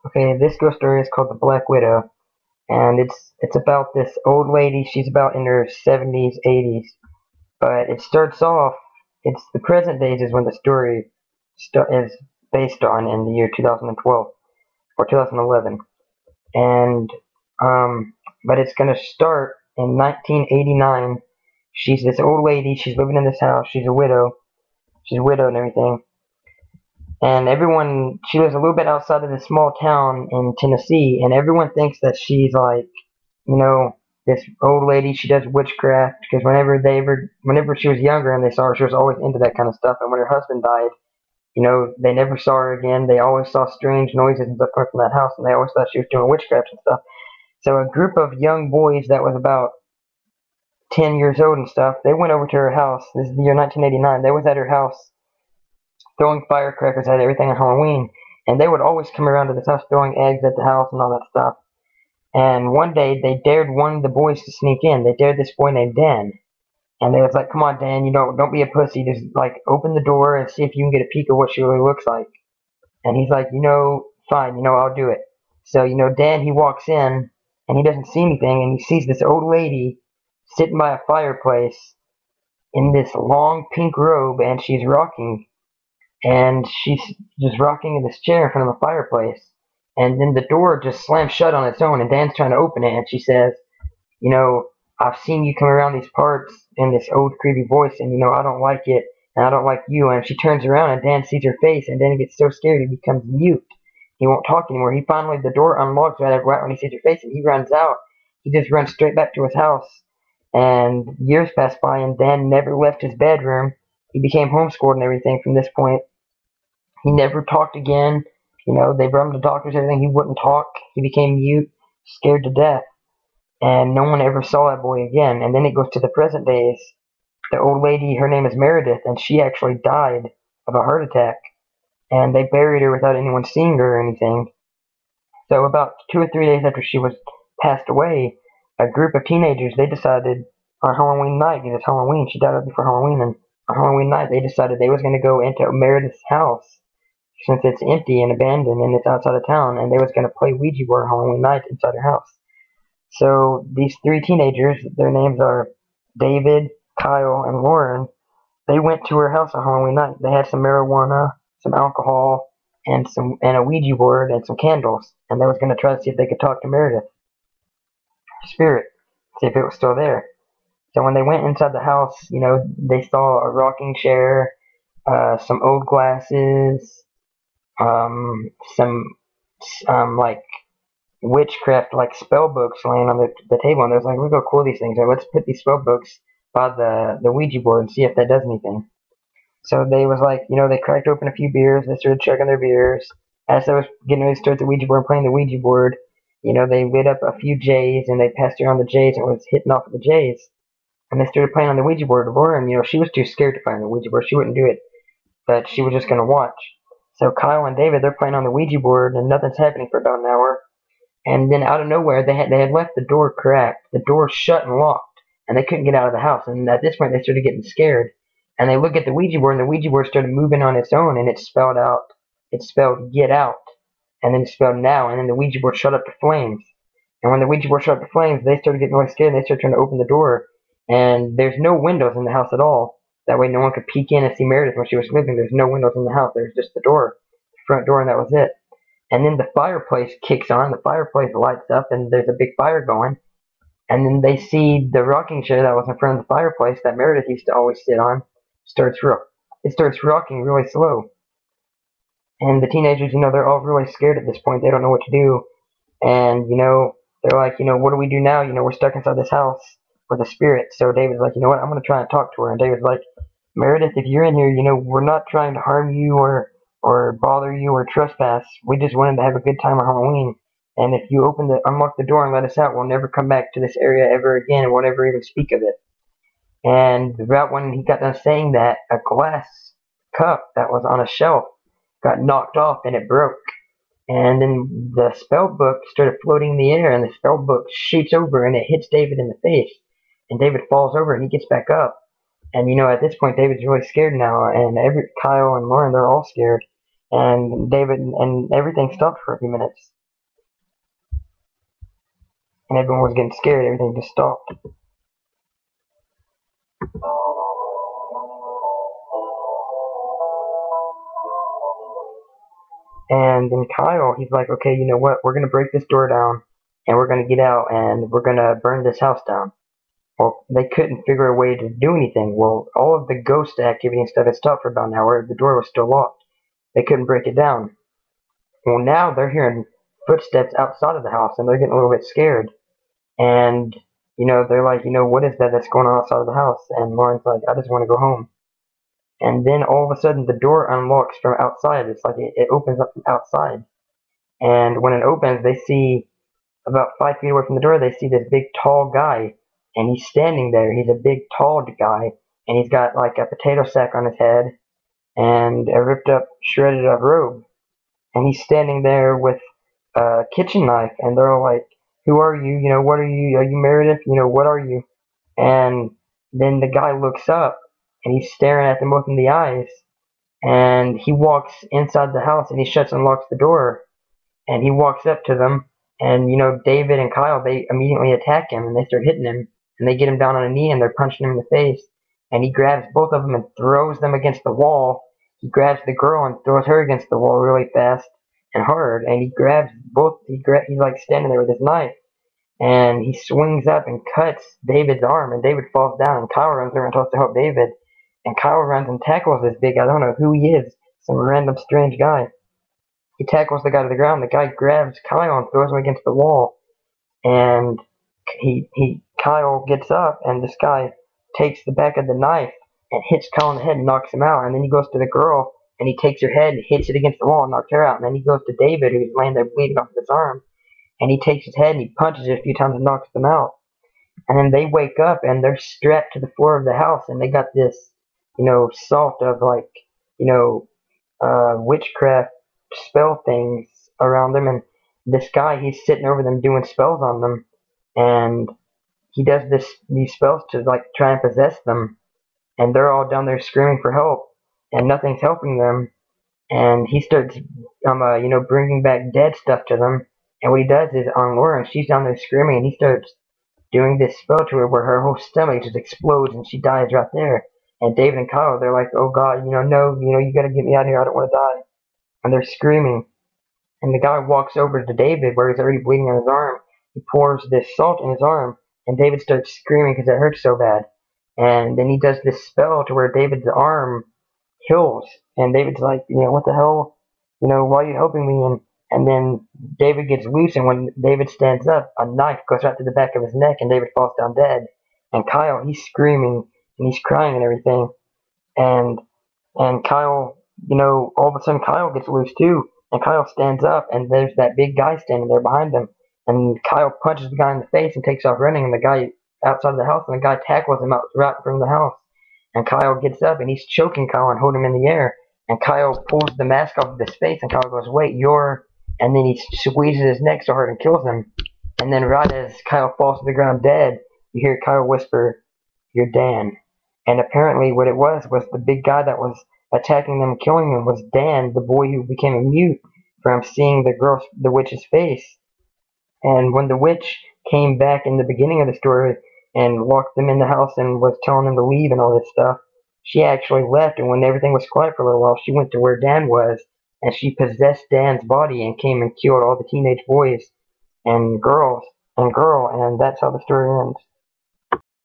Okay, this ghost story is called The Black Widow, and it's about this old lady. She's about in her 70s, 80s, but it starts off. It's the present days is when the story is based on in the year 2012 or 2011, and um, but it's gonna start in 1989. She's this old lady. She's living in this house. She's a widow. She's a widow and everything. And everyone, she lives a little bit outside of this small town in Tennessee, and everyone thinks that she's like, you know, this old lady. She does witchcraft because whenever she was younger and they saw her, she was always into that kind of stuff. And when her husband died, they never saw her again. They always saw strange noises and stuff coming from that house, and they always thought she was doing witchcraft and stuff. So a group of young boys that was about 10 years old and stuff, they went over to her house. This is the year 1989. They was at her house throwing firecrackers at everything on Halloween, and they would always come around to this house throwing eggs at the house and all that stuff. And one day they dared one of the boys to sneak in. They dared this boy named Dan, and they was like, "Come on, Dan, don't be a pussy. Just like open the door and see if you can get a peek of what she really looks like." And he's like, "Fine, I'll do it." So Dan he walks in and he doesn't see anything, and he sees this old lady sitting by a fireplace in this long pink robe, and she's rocking and she's just rocking in this chair in front of the fireplace. And then the door just slams shut on its own, and Dan's trying to open it, and she says, you know, I've seen you come around these parts in this old creepy voice, and I don't like it, and I don't like you. And she turns around, and Dan sees her face, and Dan gets so scared he becomes mute. He won't talk anymore. He finally, the door unlocks right when he sees her face, and he runs out. He just runs straight back to his house. And years pass by, and Dan never left his bedroom. He became homeschooled and everything from this point. He never talked again. They brought him to doctors, everything. He wouldn't talk. He became mute, scared to death. And no one ever saw that boy again. And then it goes to the present days. The old lady, her name is Meredith, and she actually died of a heart attack. And they buried her without anyone seeing her or anything. So about 2 or 3 days after she was passed away, a group of teenagers, they decided on Halloween night, because it's Halloween, she died right before Halloween, and on Halloween night they decided they was going to go into Meredith's house since it's empty and abandoned and it's outside of town, and they was going to play Ouija board on Halloween night inside her house. So these three teenagers, their names are David, Kyle, and Lauren, they went to her house on Halloween night. They had some marijuana, some alcohol, and a Ouija board and some candles, and they was going to try to see if they could talk to Meredith's spirit, see if it was still there. So when they went inside the house, they saw a rocking chair, some old glasses, some like witchcraft like spell books laying on the table, and they was like, look how cool these things are. Let's put these spell books by the Ouija board and see if that does anything. So they was like, they cracked open a few beers. They started chugging their beers. As they was getting ready to start the Ouija board and playing the Ouija board, they lit up a few J's and they passed around the J's and was hitting off of the J's. And they started playing on the Ouija board. Lauren, she was too scared to play on the Ouija board. She wouldn't do it, but she was just going to watch. So Kyle and David, they're playing on the Ouija board and nothing's happening for about an hour. And then out of nowhere, they had left the door cracked. The door shut and locked, and they couldn't get out of the house. And at this point, they started getting scared. And they look at the Ouija board, and the Ouija board started moving on its own, and it spelled "get out," and then it spelled "now," and then the Ouija board shut up to flames. And when the Ouija board shut up to flames, they started getting really scared, and they started trying to open the door. And there's no windows in the house at all. That way, no one could peek in and see Meredith when she was living. There's no windows in the house. There's just the door, the front door, and that was it. And then the fireplace kicks on, the fireplace lights up, and there's a big fire going. And then they see the rocking chair that was in front of the fireplace that Meredith used to always sit on, it starts rocking really slow. And the teenagers, they're all really scared at this point. They don't know what to do. And, they're like, what do we do now? We're stuck inside this house with a spirit. So David's like, you know what, I'm going to try and talk to her. And David's like, Meredith, if you're in here, we're not trying to harm you or bother you or trespass. We just wanted to have a good time on Halloween. And if you unlock the door and let us out, we'll never come back to this area ever again, and we'll never even speak of it. And right when he got done saying that, a glass cup that was on a shelf got knocked off and it broke. And then the spell book started floating in the air, and the spell book shoots over and it hits David in the face. And David falls over and he gets back up. And at this point, David's really scared now, and Kyle and Lauren, they're all scared. And David and everything stopped for a few minutes. and everyone was getting scared. Everything just stopped. And then Kyle, he's like, okay, you know what? We're gonna break this door down, and we're gonna get out, and we're gonna burn this house down. Well, they couldn't figure a way to do anything. Well, all of the ghost activity and stuff had stopped for about an hour. The door was still locked. They couldn't break it down. Well, now they're hearing footsteps outside of the house, and they're getting a little bit scared. And, they're like, what is that that's going on outside of the house? And Lauren's like, I just want to go home. And then all of a sudden, the door unlocks from outside. It's like it opens up from outside. And when it opens, they see about 5 feet away from the door, they see this big tall guy, and he's standing there. He's a big tall guy, and he's got like a potato sack on his head and a ripped up, shredded up robe, and he's standing there with a kitchen knife, and they're all like, "Who are you? What are you? Are you Meredith? What are you?" And then the guy looks up, and he's staring at them both in the eyes, and he walks inside the house, and he shuts and locks the door, and he walks up to them, and David and Kyle, they immediately attack him, and they start hitting him, and they get him down on a knee, and they're punching him in the face, and he grabs both of them and throws them against the wall. He grabs the girl and throws her against the wall really fast and hard, and he grabs both. He's like standing there with his knife, and he swings up and cuts David's arm, and David falls down, and Kyle runs over and tries to help David, and Kyle runs and tackles this big guy. I don't know who he is, some random strange guy. He tackles the guy to the ground. The guy grabs Kyle and throws him against the wall. And Kyle gets up, and this guy takes the back of the knife and hits Kyle in the head and knocks him out. And then he goes to the girl, and he takes her head and hits it against the wall and knocks her out. And then he goes to David, who's laying there bleeding off his arm, and he takes his head and he punches it a few times and knocks them out. And then they wake up, and they're strapped to the floor of the house, and they got this, salt of like, witchcraft spell things around them, and this guy, he's sitting over them doing spells on them, and he does these spells to like try and possess them, and they're all down there screaming for help, and nothing's helping them, and he starts bringing back dead stuff to them, and what he does is on Lauren, she's down there screaming, and he starts doing this spell to her where her whole stomach just explodes and she dies right there. And David and Kyle, they're like, oh God, no, you gotta get me out of here, I don't want to die. And they're screaming. And the guy walks over to David where he's already bleeding on his arm. He pours this salt in his arm, and David starts screaming because it hurts so bad. And then he does this spell to where David's arm heals. And David's like, what the hell? Why are you helping me? And then David gets loose, and when David stands up, a knife goes right to the back of his neck, and David falls down dead. And Kyle, he's screaming, and he's crying and everything. And Kyle, all of a sudden Kyle gets loose too. And Kyle stands up, and there's that big guy standing there behind him. And Kyle punches the guy in the face and takes off running, and the guy outside of the house, and the guy tackles him out right from the house. And Kyle gets up, and he's choking Kyle and holding him in the air. And Kyle pulls the mask off of his face, and Kyle goes, wait, you're... And then he squeezes his neck so hard and kills him. And then right as Kyle falls to the ground dead, you hear Kyle whisper, you're Dan. And apparently what it was the big guy that was attacking them and killing them was Dan, the boy who became a mute from seeing the witch's face. And when the witch came back in the beginning of the story and locked them in the house and was telling them to leave and all this stuff, she actually left, and when everything was quiet for a little while, she went to where Dan was, and she possessed Dan's body and came and killed all the teenage boys and girl, and that's how the story ends.